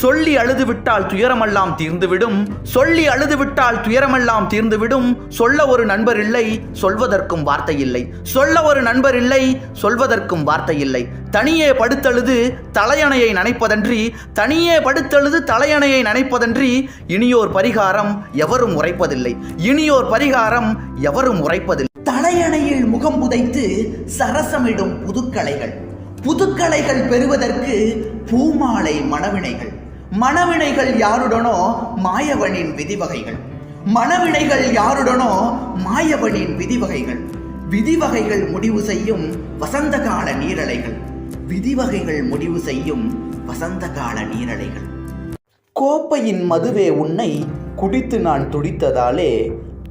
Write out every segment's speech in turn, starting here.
சொல்லி அழுதுவிட்டால் துயரமெல்லாம் தீர்ந்துவிடும், சொல்லி அழுதுவிட்டால் துயரமெல்லாம் தீர்ந்துவிடும். சொல்ல ஒரு நண்பர் இல்லை, சொல்வதற்கும் வார்த்தை இல்லை, சொல்ல ஒரு நண்பர் இல்லை, சொல்வதற்கும் வார்த்தை இல்லை. தனியே படுத்தழுது தலையணையை நனைப்பதன்றி, தனியே படுத்தழுது தலையணையை நனைப்பதன்றி இனியோர் பரிகாரம் எவரும் உரைப்பதில்லை, இனியோர் பரிகாரம் எவரும் உரைப்பதில்லை. தலையணையில் முகம் புதைத்து சரசமிடும் புதுக்கலைகள், புதுக்கலைகள் பெறுவதற்கு பூமாலை மணவினைகள், மணவினைகள் யாருடனோ மாயவனின் விதிவகைகள், மணவினைகள் யாருடனோ மாயவனின் விதிவகைகள். விதிவகைகள் முடிவு செய்யும் வசந்த கால நீரலைகள், விதிவகைகள் முடிவு செய்யும் வசந்த கால நீரலைகள். கோப்பையின் மதுவே உன்னை குடித்து நான் துடித்ததாலே,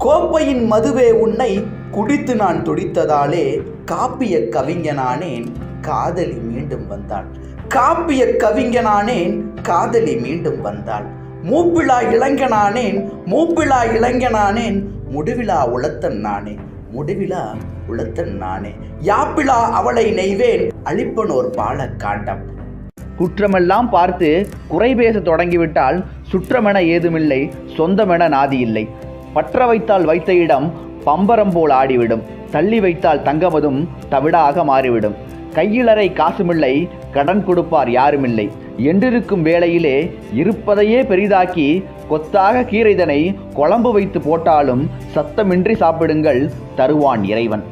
கோப்பையின் மதுவே உன்னை குடித்து நான் துடித்ததாலே காப்பிய கவிஞனானேன் காதலி மீண்டும் வந்தாள், காப்பிய கவிஞனானேன் காதலி மீண்டும் வந்தாள். மூப்பிழா இளைஞனானேன், மூப்பிழா இளைஞனானேன் முடிவிழா உளத்தன் நானே, முடிவிழா உளத்தன் நானே. யாப்பிழா அவளை நெய்வேன் அளிப்பனோர் பால காண்டம். குற்றமெல்லாம் பார்த்து குறை பேச தொடங்கிவிட்டால் சுற்றமென ஏதுமில்லை, சொந்தமென நாதி இல்லை. பற்ற வைத்தால் வைத்த இடம் பம்பரம் போல் ஆடிவிடும், தள்ளி வைத்தால் தங்கமதும் தவிடாக மாறிவிடும். கையிலறை காசுமில்லை, கடன் கொடுப்பார் யாருமில்லை என்றிருக்கும் வேளையிலே இருப்பதையே பெரிதாக்கி கொத்தாக கீரைதனை குழம்பு வைத்து போட்டாலும் சத்தமின்றி சாப்பிடுங்கள் தருவான் இறைவன்.